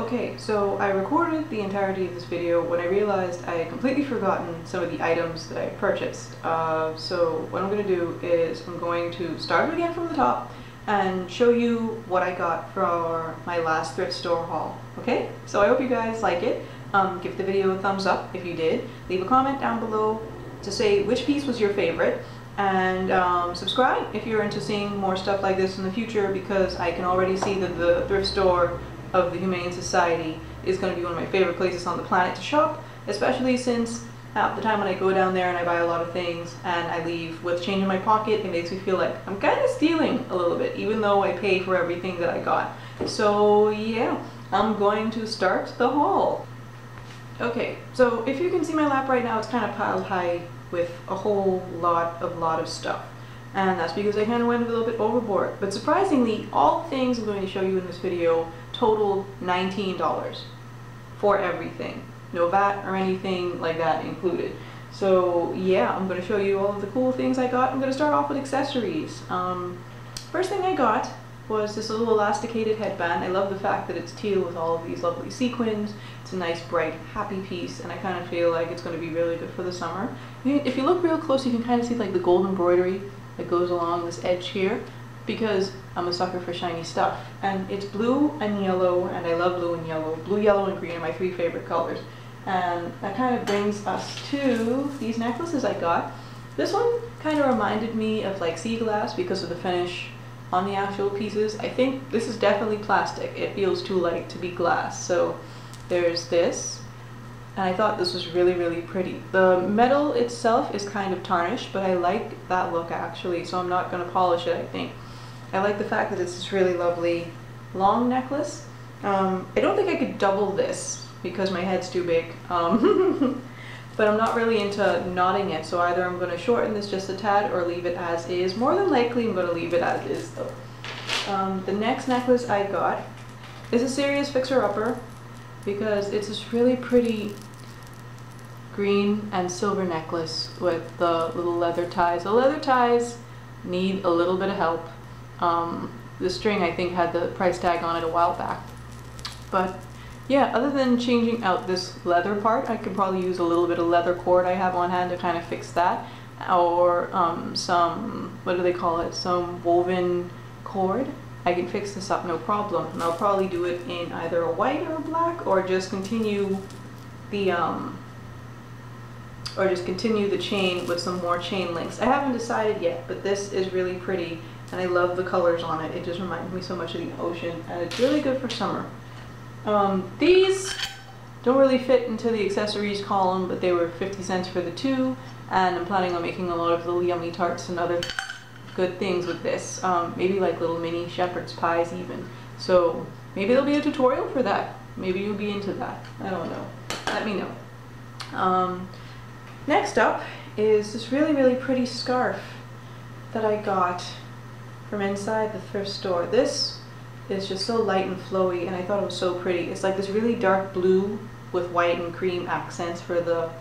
Okay, so I recorded the entirety of this video when I realized I had completely forgotten some of the items that I purchased. So what I'm going to do is I'm going to start again from the top and show you what I got for my last thrift store haul. Okay, so I hope you guys like it. Give the video a thumbs up if you did. Leave a comment down below to say which piece was your favorite. And subscribe if you're into seeing more stuff like this in the future, because I can already see that the thrift store of the Humane Society is going to be one of my favorite places on the planet to shop, especially since half the time when I go down there and I buy a lot of things and I leave with change in my pocket, it makes me feel like I'm kind of stealing a little bit, even though I pay for everything that I got. So yeah, I'm going to start the haul. Okay, so if you can see my lap right now, it's kind of piled high with a whole lot of stuff. And that's because I kind of went a little bit overboard. But surprisingly, all the things I'm going to show you in this video totaled $19 for everything. No VAT or anything like that included. So yeah, I'm going to show you all of the cool things I got. I'm going to start off with accessories. First thing I got was this little elasticated headband. I love the fact that it's teal with all of these lovely sequins. It's a nice, bright, happy piece, and I kind of feel like it's going to be really good for the summer. If you look real close, you can kind of see like the gold embroidery that goes along this edge here, because I'm a sucker for shiny stuff. And it's blue and yellow, and I love blue and yellow. Blue, yellow, and green are my three favorite colors. And that kind of brings us to these necklaces I got. This one kind of reminded me of like sea glass because of the finish on the actual pieces. I think this is definitely plastic. It feels too light to be glass. So there's this, and I thought this was really pretty. The metal itself is kind of tarnished, but I like that look actually, so I'm not going to polish it, I think. I like the fact that it's this really lovely long necklace. I don't think I could double this because my head's too big. But I'm not really into knotting it, so either I'm going to shorten this just a tad or leave it as is. More than likely I'm going to leave it as is though. The next necklace I got is a serious fixer-upper because it's this really pretty green and silver necklace with the little leather ties. The leather ties need a little bit of help. The string I think had the price tag on it a while back. But yeah, other than changing out this leather part, I could probably use a little bit of leather cord I have on hand to kind of fix that. Or some, what do they call it, some woven cord. I can fix this up no problem. And I'll probably do it in either a white or a black, or just continue the chain with some more chain links. I haven't decided yet, but this is really pretty and I love the colors on it. It just reminds me so much of the ocean, and it's really good for summer. These don't really fit into the accessories column, but they were 50 cents for the two, and I'm planning on making a lot of little yummy tarts and other good things with this. Maybe like little mini shepherd's pies even. So maybe there'll be a tutorial for that. Maybe you'll be into that. I don't know. Let me know. Next up is this really pretty scarf that I got from inside the thrift store. This is just so light and flowy, and I thought it was so pretty. It's like this really dark blue with white and cream accents for the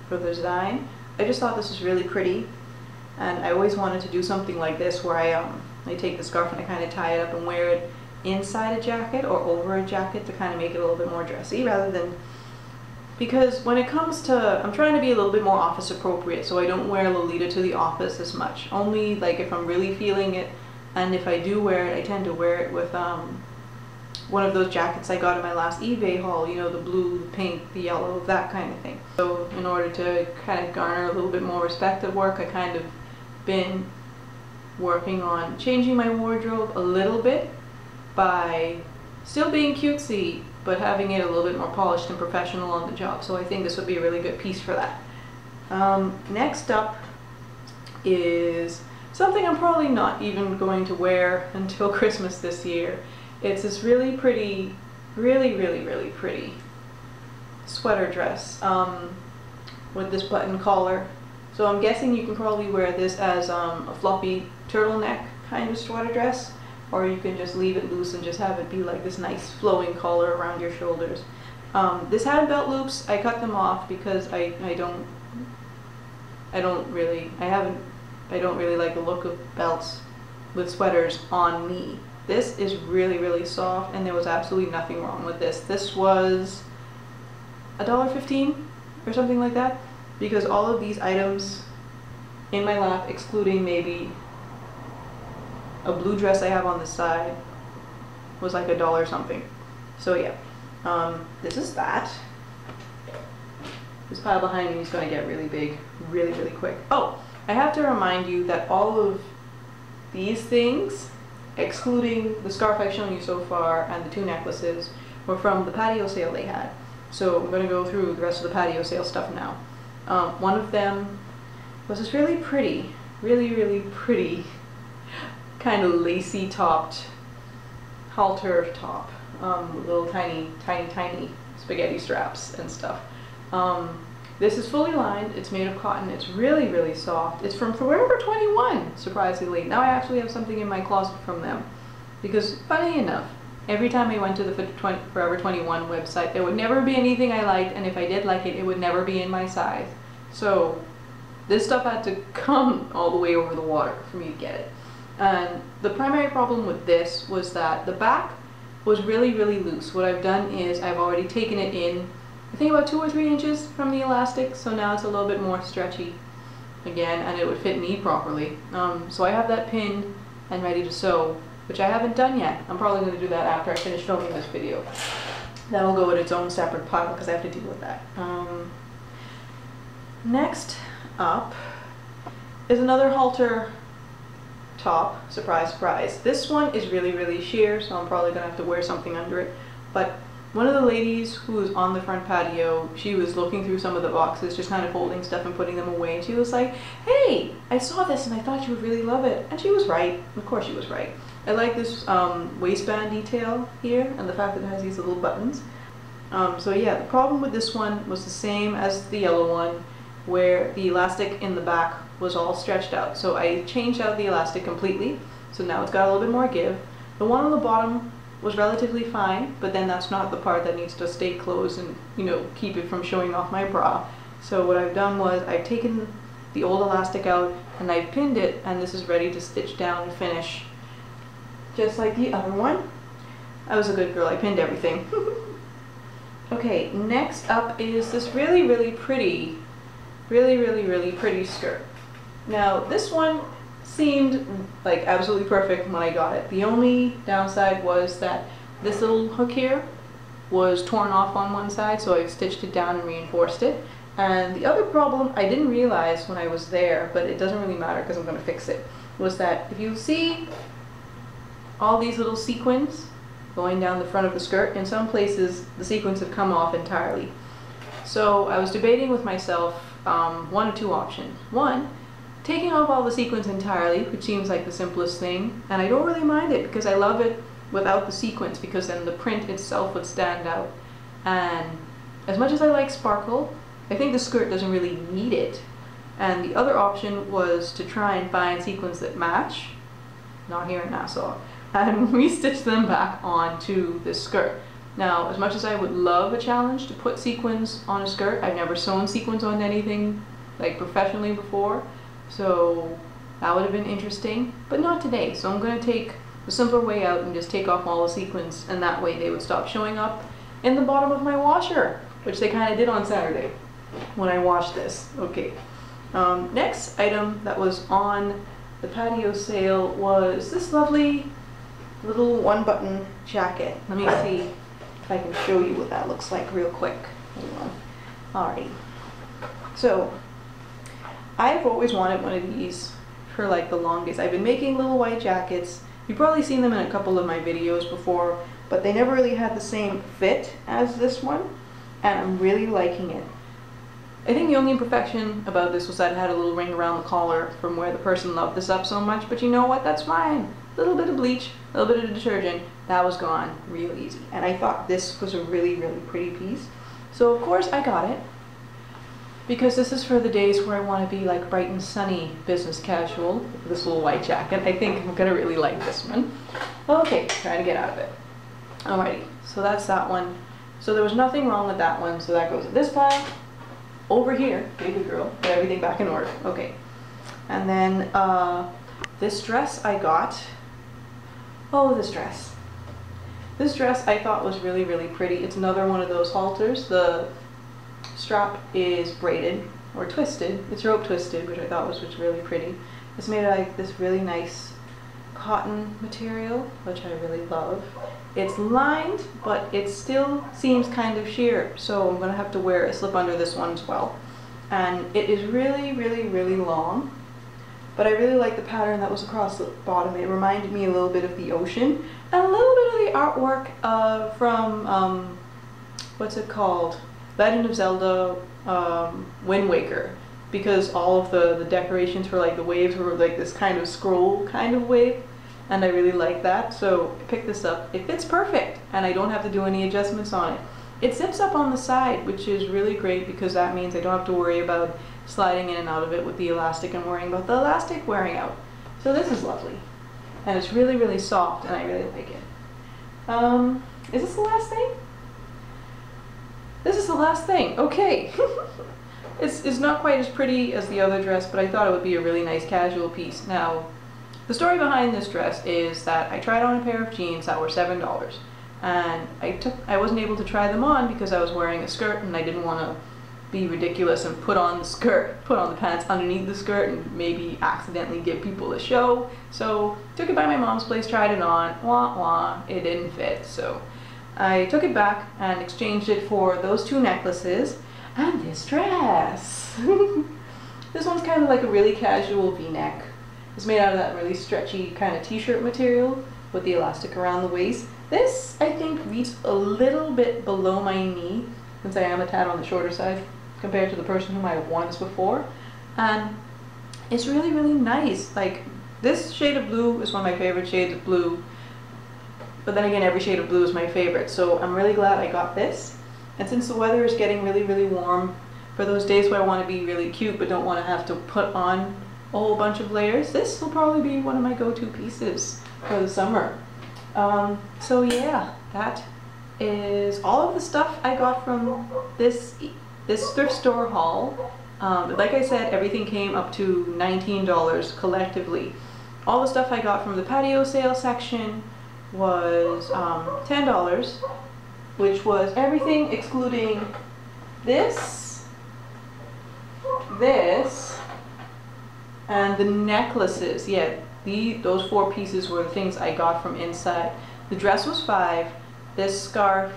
design. I just thought this was really pretty, and I always wanted to do something like this where I take the scarf and I kind of tie it up and wear it inside a jacket or over a jacket to kind of make it a little bit more dressy, rather than, because when it comes to, I'm trying to be a little bit more office appropriate, so I don't wear Lolita to the office as much. Only like if I'm really feeling it. And if I do wear it, I tend to wear it with one of those jackets I got in my last eBay haul, you know, the blue, the pink, the yellow, that kind of thing. So in order to kind of garner a little bit more respect at work, I kind of been working on changing my wardrobe a little bit by still being cutesy, but having it a little bit more polished and professional on the job. So I think this would be a really good piece for that. Next up is something I'm probably not even going to wear until Christmas this year. It's this really pretty, really pretty sweater dress with this button collar. So I'm guessing you can probably wear this as a floppy turtleneck kind of sweater dress, or you can just leave it loose and just have it be like this nice flowing collar around your shoulders. This had belt loops. I cut them off because I don't really like the look of belts with sweaters on me. This is really, really soft, and there was absolutely nothing wrong with this. This was $1.15 or something like that, because all of these items in my lap, excluding maybe a blue dress I have on the side, was like $1 something. So yeah, this is that. This pile behind me is going to get really big really, really quick. Oh, I have to remind you that all of these things, excluding the scarf I've shown you so far and the 2 necklaces, were from the patio sale they had. So I'm going to go through the rest of the patio sale stuff now. One of them was this really pretty, really pretty, kind of lacy topped halter top, with little tiny spaghetti straps and stuff. This is fully lined, it's made of cotton, it's really, really soft. It's from Forever 21, surprisingly. Now I actually have something in my closet from them. Because, funny enough, every time I went to the Forever 21 website, there would never be anything I liked, and if I did like it, it would never be in my size. So, this stuff had to come all the way over the water for me to get it. And the primary problem with this was that the back was really, really loose. What I've done is I've already taken it in, I think about 2 or 3 inches from the elastic, so now it's a little bit more stretchy again, and it would fit me properly. So I have that pinned and ready to sew, which I haven't done yet. I'm probably going to do that after I finish filming this video. That'll go in its own separate pile because I have to deal with that. Next up is another halter top. Surprise, surprise. This one is really, really sheer, so I'm probably going to have to wear something under it. But one of the ladies who was on the front patio, she was looking through some of the boxes, just kind of holding stuff and putting them away, and she was like, "Hey, I saw this and I thought you would really love it." And she was right. Of course she was right. I like this waistband detail here and the fact that it has these little buttons. So yeah, the problem with this one was the same as the yellow one, where the elastic in the back was all stretched out. So I changed out the elastic completely, so now it's got a little bit more give. The one on the bottom was relatively fine, but then that's not the part that needs to stay closed and, you know, keep it from showing off my bra. So what I've done was I've taken the old elastic out and I've pinned it, and this is ready to stitch down and finish just like the other one. I was a good girl, I pinned everything. Okay, next up is this really, really pretty skirt. Now this one seemed like absolutely perfect when I got it. The only downside was that this little hook here was torn off on one side, so I stitched it down and reinforced it. And the other problem I didn't realize when I was there, but it doesn't really matter because I'm going to fix it, was that if you see all these little sequins going down the front of the skirt, in some places the sequins have come off entirely. So I was debating with myself one or two options. One, taking off all the sequins entirely, which seems like the simplest thing, and I don't really mind it because I love it without the sequins, because then the print itself would stand out. And as much as I like sparkle, I think the skirt doesn't really need it. And the other option was to try and find sequins that match, not here in Nassau, and restitch them back onto this skirt. Now, as much as I would love a challenge to put sequins on a skirt, I've never sewn sequins on anything like professionally before, so that would have been interesting, but not today. So I'm going to take the simpler way out and just take off all the sequins, and that way they would stop showing up in the bottom of my washer, which they kind of did on Saturday when I washed this. Okay. Next item that was on the patio sale was this lovely little one-button jacket. Let me see if I can show you what that looks like real quick. Hold on. Alrighty. So I've always wanted one of these for like the longest. I've been making little white jackets. You've probably seen them in a couple of my videos before, but they never really had the same fit as this one, and I'm really liking it. I think the only imperfection about this was that it had a little ring around the collar from where the person loved this up so much, but you know what, that's fine. A little bit of bleach, a little bit of detergent, that was gone real easy. And I thought this was a really, really pretty piece. So of course I got it, because this is for the days where I want to be like bright and sunny business casual with this little white jacket. I think I'm gonna really like this one. Okay, trying to get out of it. Alrighty, so that's that one. So there was nothing wrong with that one, so that goes in this pile. Over here, baby girl, put everything back in order. Okay. And then this dress I got Oh, this dress. This dress I thought was really, really pretty. It's another one of those halters. The strap is braided or twisted. It's rope twisted, which I thought was really pretty. It's made out of this really nice cotton material, which I really love. It's lined, but it still seems kind of sheer, so I'm gonna have to wear a slip under this one as well. And it is really, really, really long, but I really like the pattern that was across the bottom. It reminded me a little bit of the ocean, and a little bit of the artwork from, what's it called? Legend of Zelda, Wind Waker, because all of the decorations for like the waves were like this kind of scroll kind of wave, and I really like that, so I picked this up. It fits perfect, and I don't have to do any adjustments on it. It zips up on the side, which is really great because that means I don't have to worry about sliding in and out of it with the elastic and worrying about the elastic wearing out. So this is lovely, and it's really, really soft, and I really like it. Is this the last thing? This is the last thing, okay. It's not quite as pretty as the other dress, but I thought it would be a really nice casual piece. Now, the story behind this dress is that I tried on a pair of jeans that were $7, and I wasn't able to try them on because I was wearing a skirt, and I didn't want to be ridiculous and put on the pants underneath the skirt and maybe accidentally give people a show. So took it by my mom's place, tried it on, wah wah, it didn't fit. So I took it back and exchanged it for those two necklaces and this dress. This one's kind of like a really casual v-neck. It's made out of that really stretchy kind of t-shirt material with the elastic around the waist. This, I think, reaches a little bit below my knee, since I am a tad on the shorter side compared to the person whom I have worn this before. And it's really, really nice. Like, this shade of blue is one of my favorite shades of blue, but then again, every shade of blue is my favorite, so I'm really glad I got this. And since the weather is getting really, really warm, for those days where I want to be really cute but don't want to have to put on a whole bunch of layers, this will probably be one of my go-to pieces for the summer. So yeah, that is all of the stuff I got from this thrift store haul. Like I said, everything came up to $19 collectively. All the stuff I got from the patio sale section was $10, which was everything excluding this, and the necklaces. Yeah, those 4 pieces were the things I got from inside. The dress was $5, this scarf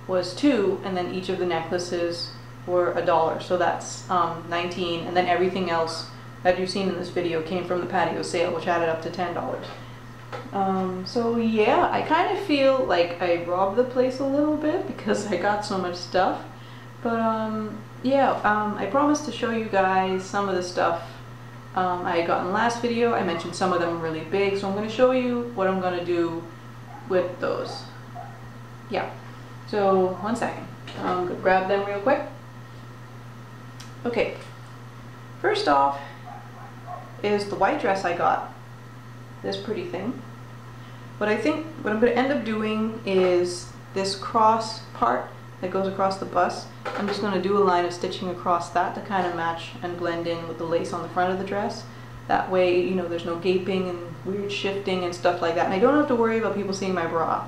was $2, and then each of the necklaces were $1, so that's $19, and then everything else that you've seen in this video came from the patio sale, which added up to $10. So yeah, I kind of feel like I robbed the place a little bit because I got so much stuff, but yeah, I promised to show you guys some of the stuff I got in the last video. I mentioned some of them really big, so I'm going to show you what I'm going to do with those. Yeah, so 1 second. I'm going to grab them real quick. Okay, first off is the white dress I got, this pretty thing. But I think what I'm going to end up doing is this cross part that goes across the bust. I'm just going to do a line of stitching across that to kind of match and blend in with the lace on the front of the dress. That way, you know, there's no gaping and weird shifting and stuff like that. And I don't have to worry about people seeing my bra,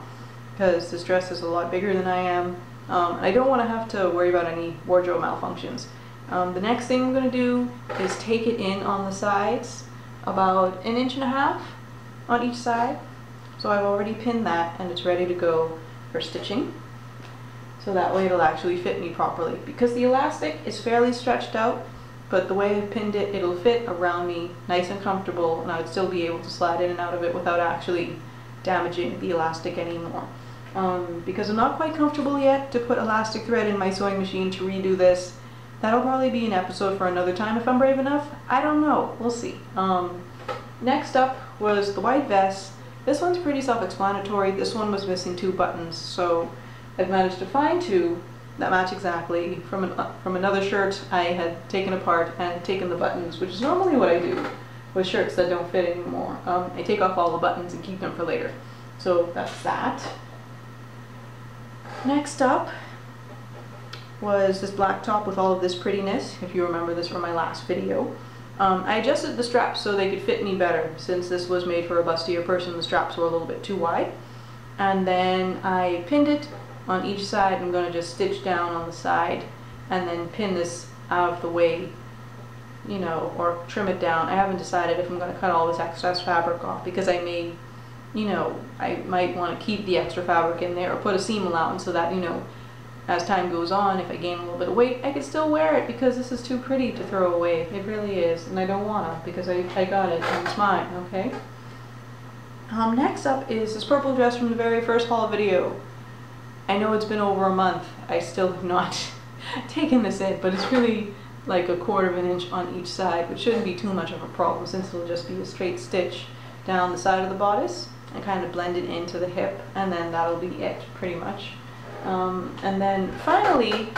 because this dress is a lot bigger than I am. And I don't want to have to worry about any wardrobe malfunctions. The next thing I'm going to do is take it in on the sides, about 1.5 inches on each side. So I've already pinned that and it's ready to go for stitching. So that way it'll actually fit me properly. Because the elastic is fairly stretched out, but the way I've pinned it, it'll fit around me nice and comfortable, and I would still be able to slide in and out of it without actually damaging the elastic anymore. Because I'm not quite comfortable yet to put elastic thread in my sewing machine to redo this. That'll probably be an episode for another time if I'm brave enough. I don't know, we'll see. Next up was the white vest. This one's pretty self-explanatory. This one was missing 2 buttons, so I've managed to find 2 that match exactly from another shirt I had taken apart and taken the buttons, which is normally what I do with shirts that don't fit anymore. I take off all the buttons and keep them for later. So that's that. Next up was this black top with all of this prettiness, if you remember this from my last video. I adjusted the straps so they could fit me better. Since this was made for a bustier person, the straps were a little bit too wide. And then I pinned it on each side. I'm going to just stitch down on the side and then pin this out of the way, you know, or trim it down. I haven't decided if I'm going to cut all this excess fabric off, because I may, you know, I might want to keep the extra fabric in there or put a seam allowance so that, you know, as time goes on, if I gain a little bit of weight, I can still wear it, because this is too pretty to throw away. It really is, and I don't want to, because I got it and it's mine, okay? Next up is this purple dress from the very first haul video. I know it's been over a month. I still have not taken this in, but it's really like a 1/4 of an inch on each side, which shouldn't be too much of a problem since it'll just be a straight stitch down the side of the bodice and kind of blend it into the hip, and then that'll be it pretty much. And then finally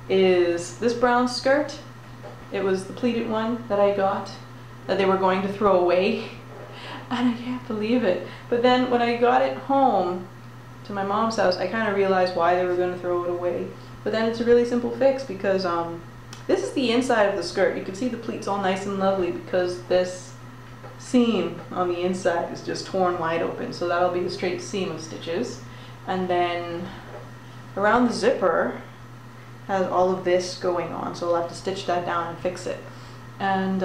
is this brown skirt. It was the pleated one that I got that they were going to throw away, and I can't believe it. But then when I got it home to my mom's house, I kind of realized why they were going to throw it away. But then it's a really simple fix, because this is the inside of the skirt. You can see the pleats all nice and lovely because this seam on the inside is just torn wide open, so that'll be a straight seam of stitches. And then around the zipper has all of this going on, so I'll have to stitch that down and fix it. And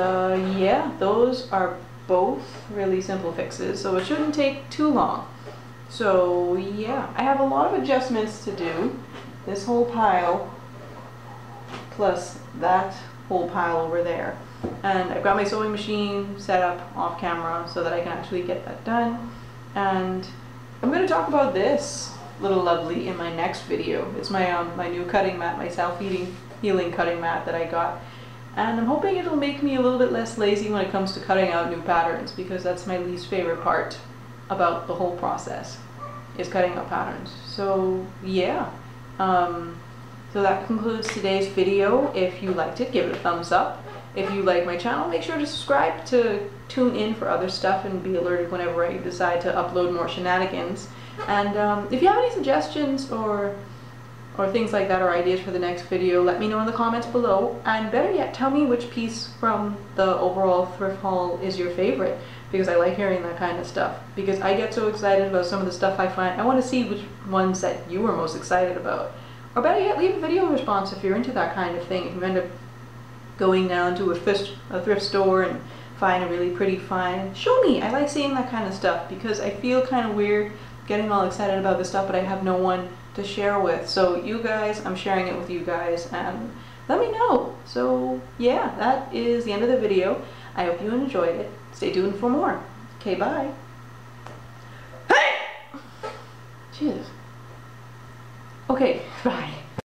yeah, those are both really simple fixes, so it shouldn't take too long. So yeah, I have a lot of adjustments to do. This whole pile plus that whole pile over there. And I've got my sewing machine set up off camera so that I can actually get that done. And I'm going to talk about this little lovely in my next video. It's my my new cutting mat, my self-healing cutting mat that I got. And I'm hoping it'll make me a little bit less lazy when it comes to cutting out new patterns, because that's my least favorite part about the whole process, is cutting out patterns. So yeah, so that concludes today's video. If you liked it, give it a thumbs up. If you like my channel, make sure to subscribe to tune in for other stuff and be alerted whenever I decide to upload more shenanigans. And if you have any suggestions or things like that, or ideas for the next video, let me know in the comments below. And better yet, tell me which piece from the overall thrift haul is your favorite, because I like hearing that kind of stuff. Because I get so excited about some of the stuff I find, I want to see which ones that you are most excited about. Or better yet, leave a video response if you're into that kind of thing. If you end up going down to a thrift store and find a really pretty find, show me. I like seeing that kind of stuff, because I feel kind of weird getting all excited about this stuff, but I have no one to share with. So you guys, I'm sharing it with you guys, and let me know. So yeah, that is the end of the video. I hope you enjoyed it. Stay tuned for more. Okay, bye. Hey! Jesus. Okay, bye.